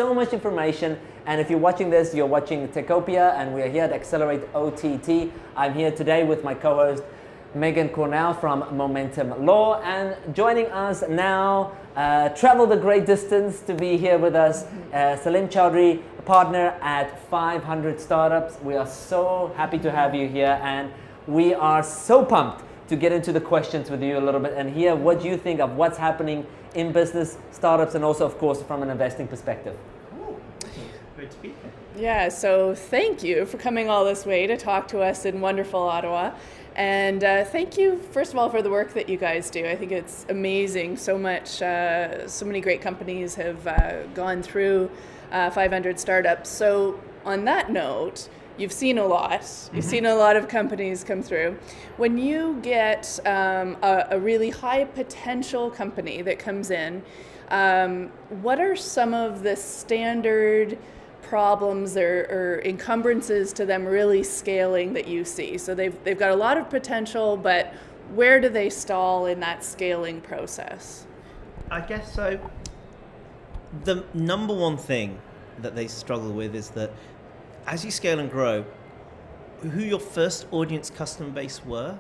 so much information. And if you're watching this, you're watching Techopia, and we're here at AccelerateOTT. I'm here today with my co-host, Megan Cornell from Momentum Law, and joining us now, traveled a great distance to be here with us, Salim Chowdhury, a partner at 500 Startups. We are so happy to have you here, and we are so pumped to get into the questions with you a little bit and hear what you think of what's happening in business, startups, and also, of course, from an investing perspective. Great to be here. Yeah, so thank you for coming all this way to talk to us in wonderful Ottawa. And thank you, first of all, for the work that you guys do. I think it's amazing. So many great companies have gone through 500 Startups. So on that note, you've seen a lot. You've seen a lot of companies come through. When you get a really high potential company that comes in, what are some of the standard problems or encumbrances to them really scaling that you see? So they've got a lot of potential, but where do they stall in that scaling process? I guess so. The number one thing that they struggle with is that as you scale and grow, who your first audience customer base were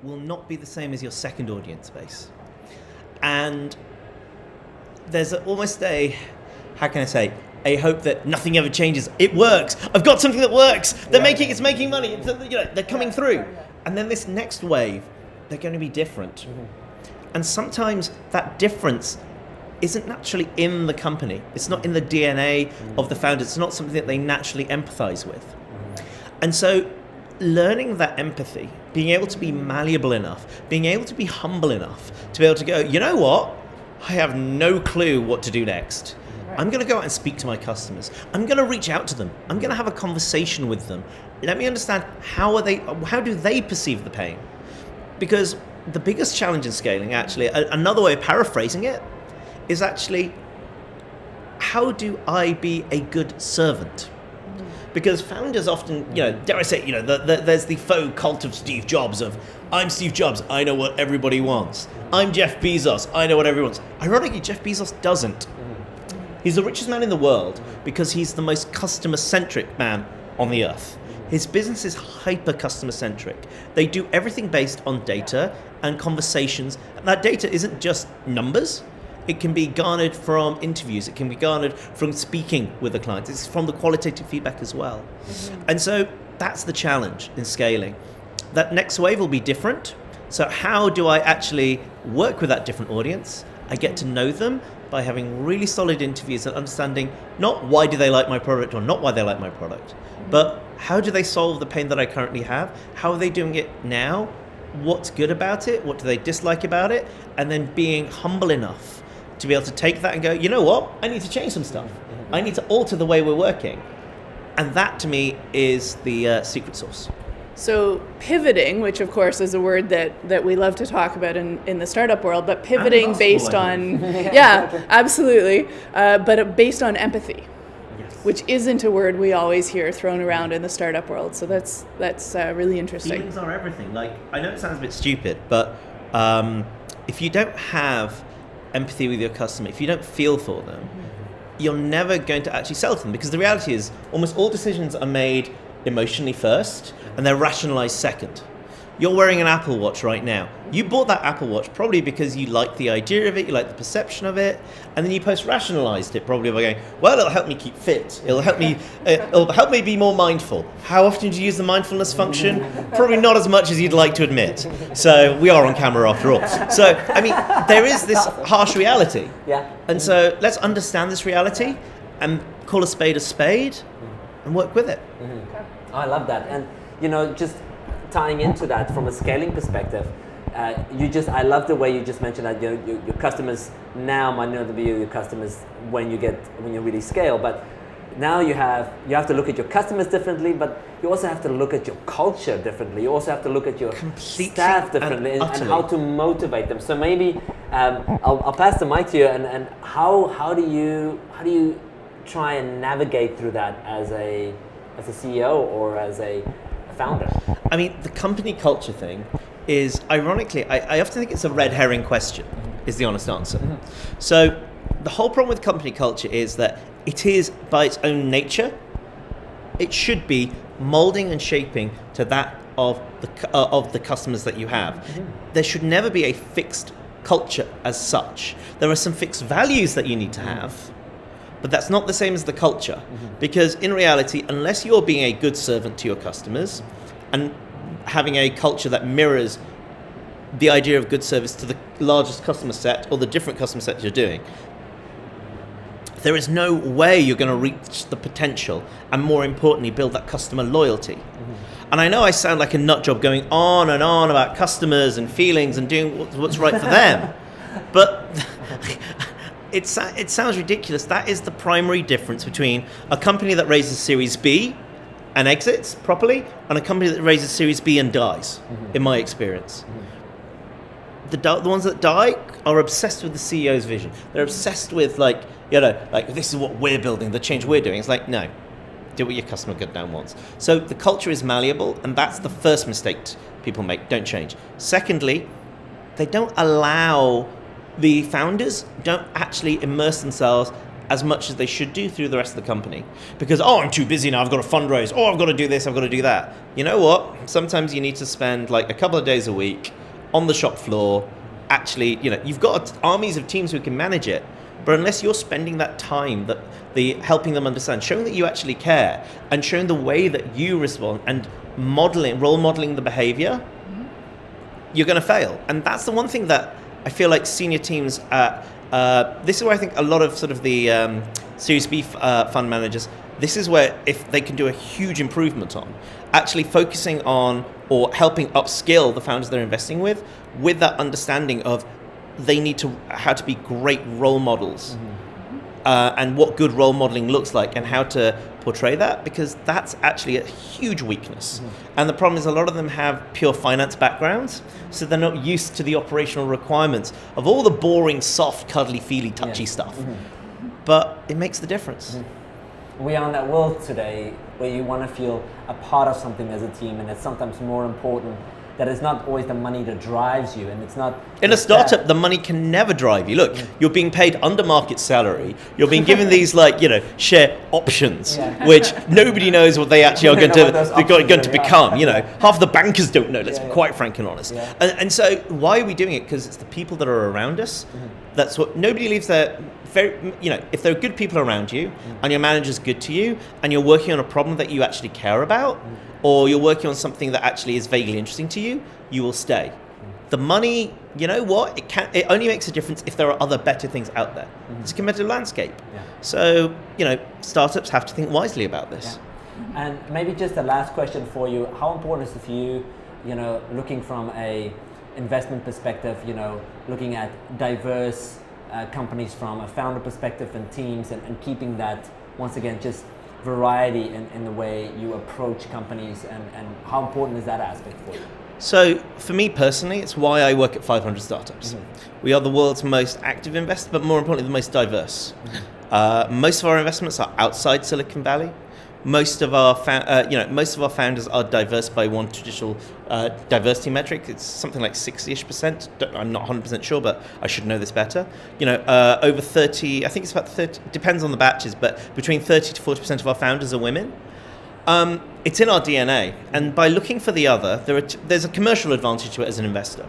will not be the same as your second audience base. And there's almost a hope that nothing ever changes. It works. I've got something that works. It's making money. They're coming through. And then this next wave, they're going to be different. And sometimes that difference isn't naturally in the company. It's not in the DNA of the founders. It's not something that they naturally empathize with. And so learning that empathy, being able to be malleable enough, being able to be humble enough to be able to go, you know what? I have no clue what to do next. I'm going to go out and speak to my customers. I'm going to reach out to them. I'm going to have a conversation with them. Let me understand how do they perceive the pain? Because the biggest challenge in scaling, actually, another way of paraphrasing it, is actually, how do I be a good servant? Because founders often, dare I say, there's the faux cult of Steve Jobs of, I'm Steve Jobs, I know what everybody wants. I'm Jeff Bezos, I know what everyone wants. Ironically, Jeff Bezos doesn't. He's the richest man in the world because he's the most customer-centric man on the earth. His business is hyper-customer-centric. They do everything based on data and conversations. And that data isn't just numbers. It can be garnered from interviews. It can be garnered from speaking with the clients. It's from the qualitative feedback as well. And so that's the challenge in scaling. That next wave will be different. So how do I actually work with that different audience? I get to know them by having really solid interviews and understanding not why do they like my product or not why they like my product, but how do they solve the pain that I currently have? How are they doing it now? What's good about it? What do they dislike about it? And then being humble enough to be able to take that and go, you know what? I need to change some stuff. I need to alter the way we're working. And that to me is the secret sauce. So pivoting, which of course is a word that we love to talk about in the startup world, but pivoting based on, absolutely, but based on empathy, which isn't a word we always hear thrown around in the startup world. So that's really interesting. Feelings are everything. Like, I know it sounds a bit stupid, but if you don't have empathy with your customer, if you don't feel for them, you're never going to actually sell to them, because the reality is almost all decisions are made emotionally first and they're rationalized second. You're wearing an Apple Watch right now. You bought that Apple Watch probably because you like the idea of it, you like the perception of it, and then you post-rationalized it probably by going, well, it'll help me keep fit. It'll help me be more mindful. How often do you use the mindfulness function? Probably not as much as you'd like to admit. So we are on camera after all. So, I mean, there is this harsh reality. And so let's understand this reality and call a spade and work with it. I love that. And, just tying into that from a scaling perspective, I love the way you just mentioned that your customers now might not be your customers when you really scale, but now you have to look at your customers differently, but you also have to look at your culture differently. You also have to look at your staff differently and how to motivate them. So maybe I'll pass the mic to you. And how do you try and navigate through that as a CEO or as a founder? I mean, the company culture thing is, ironically, I often think it's a red herring question, is the honest answer. So the whole problem with company culture is that it is by its own nature, it should be molding and shaping to that of the customers that you have. There should never be a fixed culture as such. There are some fixed values that you need to have, but that's not the same as the culture. Because in reality, unless you're being a good servant to your customers and having a culture that mirrors the idea of good service to the largest customer set or the different customer sets you're doing, there is no way you're going to reach the potential and, more importantly, build that customer loyalty. And I know I sound like a nut job going on and on about customers and feelings and doing what's right for them, but it sounds ridiculous. That is the primary difference between a company that raises Series B and exits properly and a company that raises Series B and dies, in my experience. The ones that die are obsessed with the CEO's vision. They're obsessed with like this is what we're building, the change we're doing. It's like, no, do what your customer goddamn wants. So the culture is malleable, and that's the first mistake people make. Don't change. Secondly, they don't allow the founders don't actually immerse themselves as much as they should do through the rest of the company. Because, I'm too busy now, I've got to fundraise, I've got to do this, I've got to do that. You know what? Sometimes you need to spend like a couple of days a week on the shop floor. Actually, you've got armies of teams who can manage it. But unless you're spending that time, helping them understand, showing that you actually care, and showing the way that you respond, and role modeling the behavior, you're going to fail. And that's the one thing that I feel like senior teams, this is where I think a lot of sort of the Series B fund managers, this is where if they can do a huge improvement on, actually focusing on or helping upskill the founders they're investing with that understanding of they need to how to be great role models, and what good role modeling looks like and how to portray that, because that's actually a huge weakness. And the problem is a lot of them have pure finance backgrounds, so they're not used to the operational requirements of all the boring, soft, cuddly, feely, touchy stuff. But it makes the difference. We are in that world today where you want to feel a part of something as a team, and it's sometimes more important that it's not always the money that drives you, and it's not... In a startup, the money can never drive you. Look, you're being paid under market salary. You're being given these, share options, which nobody knows what they actually are going to become. Half the bankers don't know, let's be quite frank and honest. And so why are we doing it? Because it's the people that are around us. That's what... Nobody leaves their... if there are good people around you, and your manager's good to you, and you're working on a problem that you actually care about, or you're working on something that actually is vaguely interesting to you, you will stay. The money, you know what? It only makes a difference if there are other better things out there. It's a competitive landscape. So, startups have to think wisely about this. And maybe just a last question for you. How important is it for you, looking from a investment perspective, looking at diverse companies from a founder perspective and teams, and keeping that, once again, just variety in the way you approach companies, and how important is that aspect for you? So for me personally, it's why I work at 500 Startups. We are the world's most active investor, but more importantly, the most diverse. Most of our investments are outside Silicon Valley. Most of our founders are diverse by one traditional diversity metric. It's something like 60-ish%. I'm not 100% sure, but I should know this better. Over 30. I think it's about 30. Depends on the batches, but between 30 to 40% of our founders are women. It's in our DNA, and by looking for the other, there's a commercial advantage to it as an investor.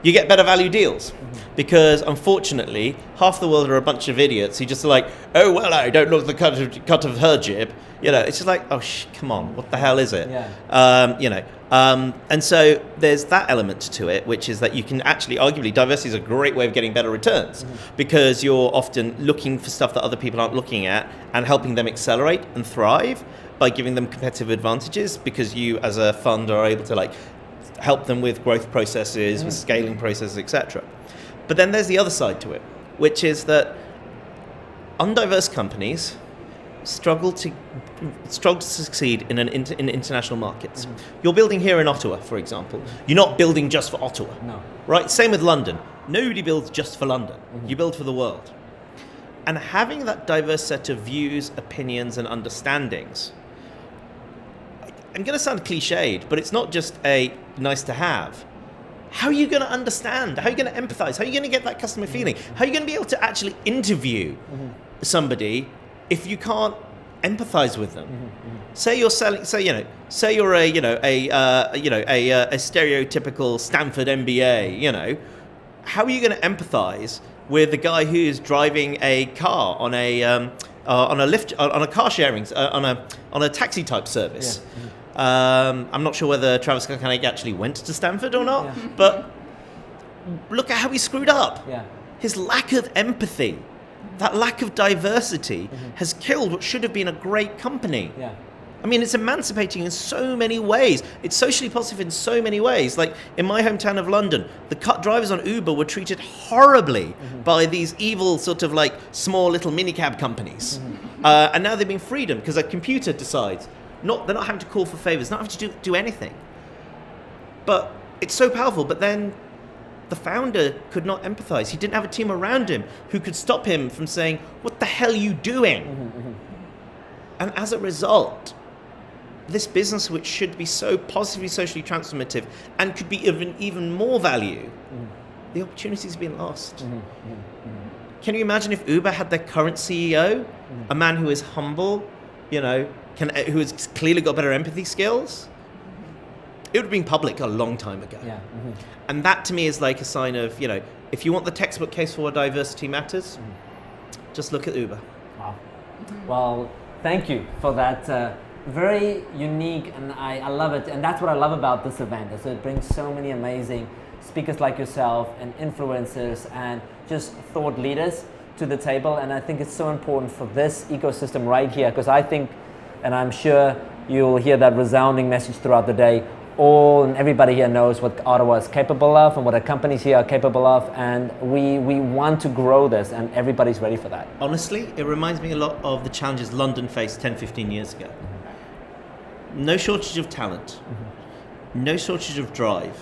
You get better value deals, because unfortunately, half the world are a bunch of idiots who just are like, oh, well, I don't look at the cut of her jib. It's just like, oh, come on, what the hell is it? And so there's that element to it, which is that you can actually, arguably, diversity is a great way of getting better returns, because you're often looking for stuff that other people aren't looking at and helping them accelerate and thrive by giving them competitive advantages, because you as a fund are able to help them with growth processes, with scaling processes, etc. But then there's the other side to it, which is that undiverse companies struggle to succeed in international markets. You're building here in Ottawa, for example. You're not building just for Ottawa. No. Right? Same with London. Nobody builds just for London. You build for the world. And having that diverse set of views, opinions, and understandings, I'm going to sound cliched, but it's not just a nice to have. How are you going to understand? How are you going to empathize? How are you going to get that customer feeling? How are you going to be able to actually interview somebody if you can't empathize with them. Say you're selling, say you're a stereotypical Stanford MBA. How are you going to empathize with the guy who is driving a car on a car sharing on a taxi type service? I'm not sure whether Travis Kalanick actually went to Stanford or not, but look at how he screwed up. His lack of empathy, that lack of diversity, has killed what should have been a great company. I mean, it's emancipating in so many ways. It's socially positive in so many ways. Like in my hometown of London, the drivers on Uber were treated horribly by these evil sort of like small little minicab companies. And now they've been freedom because a computer decides. They're not having to call for favors, not having to do anything. But it's so powerful. But then the founder could not empathize. He didn't have a team around him who could stop him from saying, "What the hell are you doing?" And as a result, this business, which should be so positively socially transformative and could be even more value, the opportunity's been lost. Can you imagine if Uber had their current CEO, a man who is humble, who has clearly got better empathy skills? It would have been public a long time ago. And that to me is like a sign of, if you want the textbook case for why diversity matters, just look at Uber. Wow. Well, thank you for that. Very unique, and I love it. And that's what I love about this event. So it brings so many amazing speakers like yourself and influencers and just thought leaders to the table. And I think it's so important for this ecosystem right here, because I think, and I'm sure you'll hear that resounding message throughout the day, all and everybody here knows what Ottawa is capable of and what our companies here are capable of, and we want to grow this, and everybody's ready for that. Honestly, it reminds me a lot of the challenges London faced 10, 15 years ago. No shortage of talent, no shortage of drive.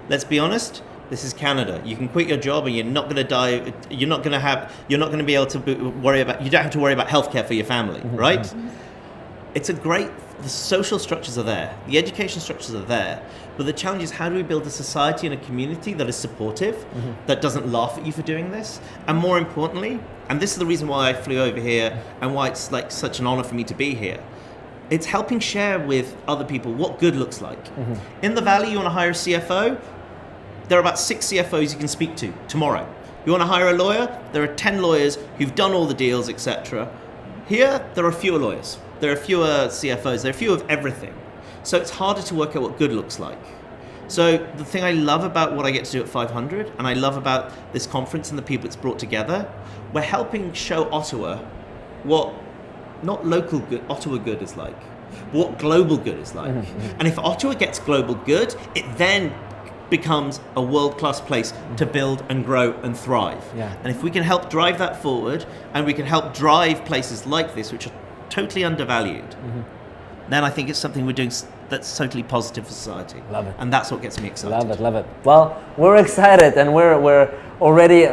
Let's be honest, this is Canada. You can quit your job and you're not going to die. You're not going to be able to worry about. You don't have to worry about healthcare for your family, right? It's the social structures are there, the education structures are there, but the challenge is, how do we build a society and a community that is supportive, that doesn't laugh at you for doing this, and more importantly, and this is the reason why I flew over here and why it's like such an honor for me to be here, it's helping share with other people what good looks like. In the Valley, you want to hire a CFO, there are about 6 CFOs you can speak to tomorrow. You want to hire a lawyer, there are 10 lawyers who've done all the deals, etc. Here, there are fewer lawyers. There are fewer CFOs, there are fewer of everything. So it's harder to work out what good looks like. So the thing I love about what I get to do at 500, and I love about this conference and the people it's brought together, we're helping show Ottawa what not local good, Ottawa good is like, but what global good is like. And if Ottawa gets global good, it then becomes a world-class place to build and grow and thrive. And if we can help drive that forward, and we can help drive places like this, which are totally undervalued, then I think it's something we're doing that's totally positive for society. Love it. And that's what gets me excited. Love it. Well, we're excited, and we're already,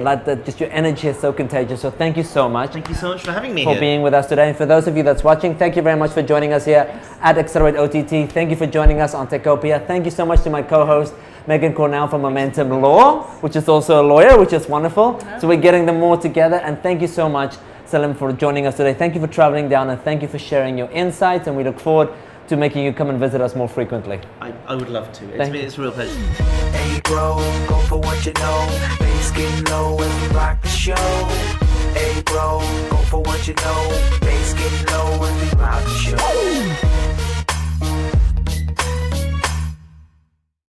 just your energy is so contagious. So thank you so much. Thank you so much for having me for here. being with us today. And for those of you that's watching, thank you very much for joining us here at AccelerateOTT. Thank you for joining us on Techopia. Thank you so much to my co-host, Megan Cornell from Momentum Law, which is also a lawyer, which is wonderful. So we're getting them more together. And thank you so much, Salim, for joining us today. Thank you for traveling down, and thank you for sharing your insights, and we look forward to making you come and visit us more frequently. I would love to. It's a real pleasure. Hey bro, go for what you know. Bass getting low as we rock the show. Hey bro, go for what you know. Bass getting low as we